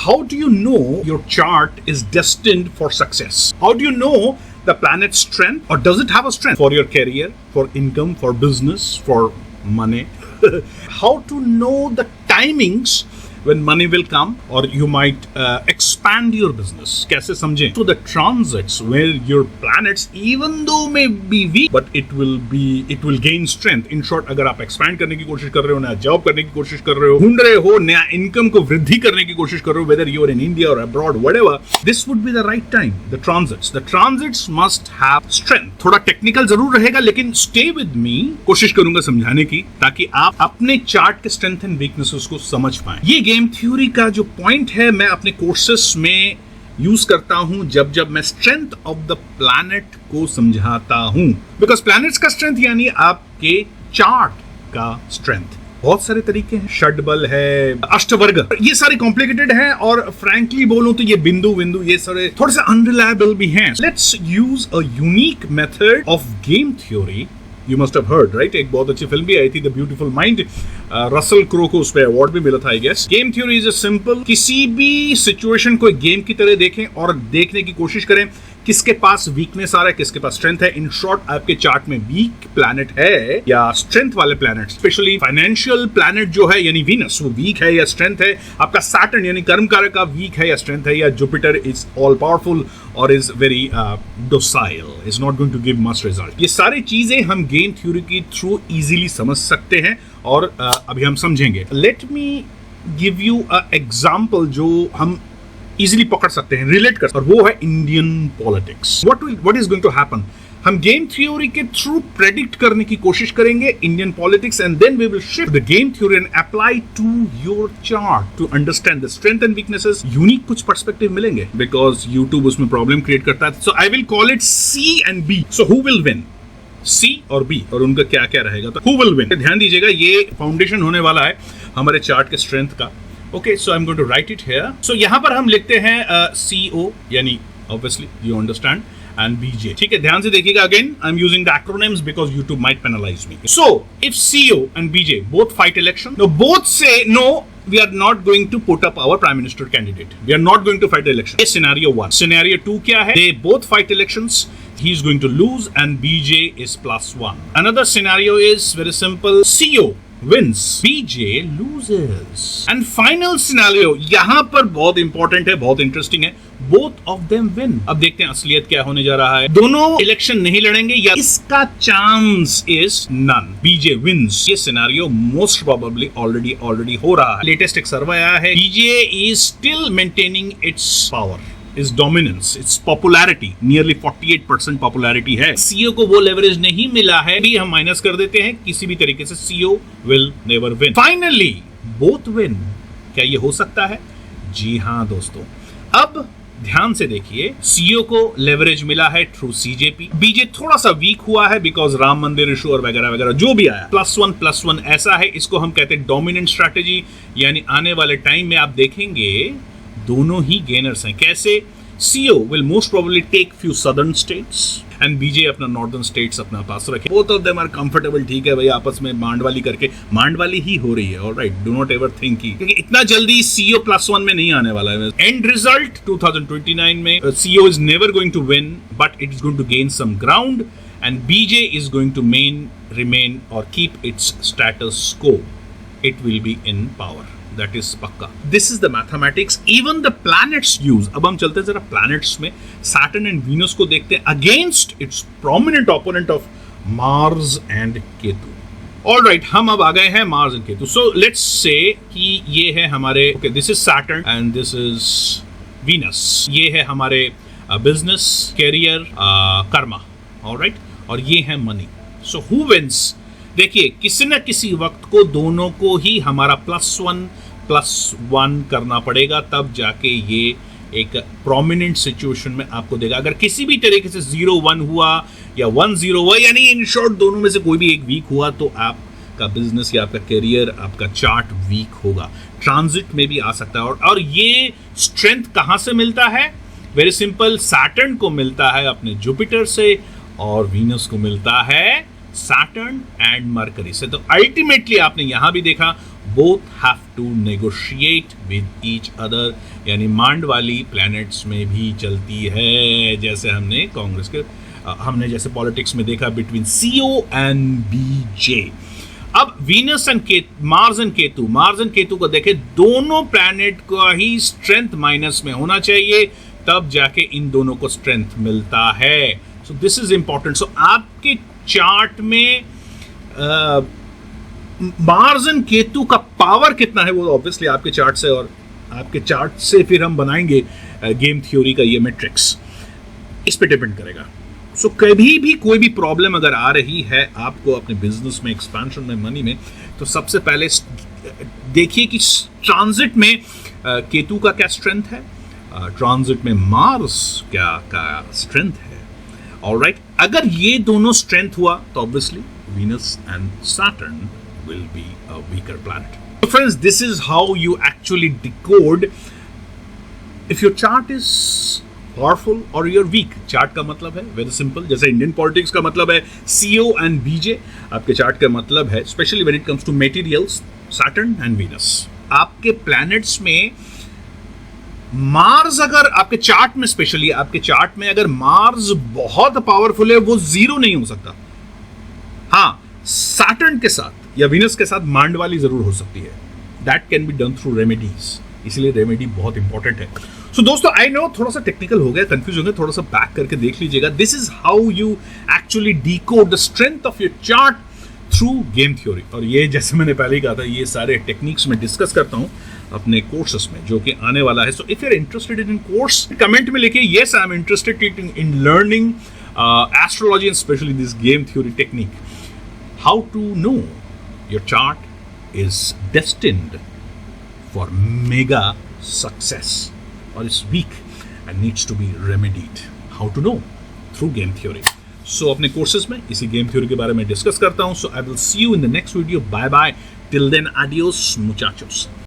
How do you know your chart is destined for success? How do you know the planet's strength, or does it have a strength for your career, for income, for business, for money? How to know the timings when money will come, or you might expand your business? कैसे समझें? So the transits where your planets, even though may be weak, but it will gain strength. In short, अगर आप expand करने की कोशिश कर रहे हो, नया जॉब करने की कोशिश कर रहे हो, ढूंढ रहे हो, नया इनकम को वृद्धि करने की कोशिश कर रहे हो, whether you are in India or abroad, whatever, this would be the right time. The transits must have strength. थोड़ा टेक्निकल जरूर रहेगा, लेकिन stay with me. कोशिश करूंगा समझाने की, ताकि आप अपने चार्ट के स्ट्रेंथ एंड वीकनेसेस को समझ पाएं. ये गेम थ्योरी का जो पॉइंट है, मैं अपने कोर्सेस में यूज करता हूं जब मैं स्ट्रेंथ ऑफ द प्लैनेट को समझाता हूं. बिकॉज प्लैनेट्स का स्ट्रेंथ यानी आपके चार्ट का स्ट्रेंथ. बहुत सारे तरीके हैं, षडबल है, अष्टवर्ग, ये सारे कॉम्प्लिकेटेड हैं, और फ्रैंकली बोलूं तो ये बिंदु ये सारे थोड़े से अनरिलायबल भी हैं. Let's use a unique method of game theory. You must have heard, right? एक बहुत अच्छी फिल्म भी आई थी, the beautiful mind. Russell Crowe को उस पर अवार्ड भी मिला था, I guess. Game theory is a simple. किसी भी सिचुएशन को एक गेम की तरह देखें और देखने की कोशिश करें किसके पास वीकनेस आ रहा है, किसके पास स्ट्रेंथ है. इन शॉर्ट, आपके चार्ट में वीक प्लैनेट है या स्ट्रेंथ वाले प्लैनेट, स्पेशली फाइनेंशियल प्लैनेट जो है यानी वीनस, वो वीक है या स्ट्रेंथ है. आपका सैटर्न यानी कर्म कारक का वीक है या स्ट्रेंथ है, या जुपिटर इज ऑल पावरफुल और is very docile, is not going to give much result. ये सारी चीजें हम गेम थ्योरी के थ्रू इजीली समझ सकते हैं, और अभी हम समझेंगे. Let me give you a example जो हम इजीली पकड़ सकते हैं, रिलेट कर सकते हैं, और वो है Indian politics. What is going to happen. हम गेम थ्योरी के थ्रू प्रेडिक्ट करने की कोशिश करेंगे Indian politics, and then we will shift the game theory and apply to your chart to understand the strength and weaknesses. Unique कुछ perspective मिलेंगे, because YouTube उसमें problem create करता है. So I will call it C and B. So who will win, C और B, और उनका क्या क्या रहेगा. तो हु विल विन, ध्यान दीजिएगा, ये फाउंडेशन होने वाला है हमारे चार्ट के स्ट्रेंथ का. Okay, so I am going to write it here. सो यहां पर हम लिखते हैं CO, यानी obviously you understand, and BJ. ठीक है, ध्यान से देखिएगा. Again I am using the acronyms because YouTube might penalize me. So if CO and BJ both fight election, no, both say no, we are not going to put up our prime minister candidate. We are not going to fight the election. Scenario 1. Scenario 2 क्या है? They both fight elections. He is going to lose and BJ is +1. Another scenario is very simple. CO wins, BJ loses. And final scenario, यहां पर बहुत important है, बहुत interesting है. Both of them win. अब देखते हैं असलियत क्या होने जा रहा है. दोनों इलेक्शन नहीं लड़ेंगे, या इसका chance is none. BJ wins. ये सिनेरियो मोस्ट प्रोबेबली ऑलरेडी हो रहा है. लेटेस्ट एक सर्वे आया है. BJ is still maintaining its power, its dominance, its popularity. Nearly 48% popularity है. CO को वो लेवरेज नहीं मिला है, भी हम माइनस कर देते हैं. किसी भी तरीके से CO will never win. Finally, both win. क्या ये हो सकता है? जी हाँ दोस्तों. अब ध्यान से देखिए, CO को लेवरेज मिला है थ्रू CJP. BJ थोड़ा सा वीक हुआ है बिकॉज राम मंदिर इशू और वगैरह वगैरह जो भी आया. +1 ऐसा है, इसको हम कहते हैं डोमिनेंट स्ट्रैटेजी. यानी आने वाले टाइम में आप देखेंगे दोनों ही गेनर्स हैं. कैसे? CO will most probably take few southern states and BJ अपना northern states अपना पास रखे. Both of them are comfortable. ठीक है भाई, आपस में मांडवाली करके, मांडवाली ही हो रही है. Alright, do not ever think क्योंकि इतना जल्दी CO +1 में नहीं आने वाला है. End result 2029 में CO is never going to win, but it is going to gain some ground, and BJ is going to remain or keep its status quo. It will be in power. That is पक्का. This is the mathematics. Even the planets use. अब हम चलते हैं जरा planets में. Saturn and Venus को देखते हैं against its prominent opponent of Mars and Ketu. All right, हम अब आ गए हैं Mars and Ketu. So let's say कि ये है हमारे, okay, this is Saturn and this is Venus. ये है हमारे business, career, karma. All right, और ये है money. So who wins? देखिए, किसी न किसी वक्त को दोनों को ही हमारा +1 करना पड़ेगा, तब जाके ये एक प्रोमिनेंट सिचुएशन में आपको देगा. अगर किसी भी तरीके से 0-1 हुआ या 1-0 हुआ, यानी इन शॉर्ट दोनों में से कोई भी एक वीक हुआ, तो आपका बिजनेस या आपका करियर, आपका चार्ट वीक होगा. ट्रांजिट में भी आ सकता है. और ये स्ट्रेंथ कहां से मिलता है? वेरी सिंपल, सैटर्न को मिलता है अपने जुपिटर से, और वीनस को मिलता है सैटर्न एंड मरकरी से. तो अल्टीमेटली आपने यहां भी देखा, both have to negotiate with each other यानी मांड वाली प्लैनेट्स में भी चलती है, जैसे हमने जैसे पॉलिटिक्स में देखा बिटवीन सीओ एंड बीजे। अब Venus and Mars and Ketu को देखें, दोनों प्लैनेट का ही स्ट्रेंथ माइनस में होना चाहिए, तब जाके इन दोनों को स्ट्रेंथ मिलता है। So this is important. So आपके चार्ट में मार्स एंड केतु का पावर कितना है वो ऑब्वियसली आपके चार्ट से, और आपके चार्ट से फिर हम बनाएंगे गेम थ्योरी का ये मैट्रिक्स, इस पे डिपेंड करेगा। सो कभी भी कोई भी प्रॉब्लम अगर आ रही है आपको अपने बिजनेस में, एक्सपेंशन में, मनी में, तो सबसे पहले देखिए कि ट्रांजिट में केतु का क्या स्ट्रेंथ है, ट्रांजिट में मार्स क्या स्ट्रेंथ है। ऑलराइट, अगर ये दोनों स्ट्रेंथ हुआ तो obviously Venus and Saturn will be a weaker planet. So friends, this is how you actually decode if your chart is powerful or you're weak. Chart का मतलब है very simple, जैसे इंडियन पॉलिटिक्स का मतलब है CO and BJ, आपके chart का मतलब है specially when it comes to materials, Saturn and Venus। आपके प्लैनेट्स में मार्स अगर आपके चार्ट में, स्पेशली आपके चार्ट में अगर मार्स बहुत पावरफुल है, वो जीरो नहीं हो सकता। हाँ, सैटर्न के साथ या वीनस के साथ मांड वाली जरूर हो सकती है। That can be done through remedies, इसलिए रेमेडी बहुत इंपॉर्टेंट है। सो दोस्तों, आई नो थोड़ा सा टेक्निकल हो गया, कंफ्यूज हो गया, थोड़ा सा बैक करके देख लीजिएगा। This is how you actually decode the strength of your chart through game theory. और ये जैसे मैंने पहले ही कहा था, ये सारे टेक्निक्स में डिस्कस करता हूं अपने कोर्सेस में, जो कि आने वाला है। So if you are interested in course, comment में लिखिए yes I am interested in learning astrology and specially this game theory technique. How to know your chart is destined for mega success or is weak and needs to be remedied. How to know? Through game theory. So अपने courses में इसी game theory के बारे में discuss करता हूँ. So I will see you in the next video. Bye bye. Till then, adios muchachos.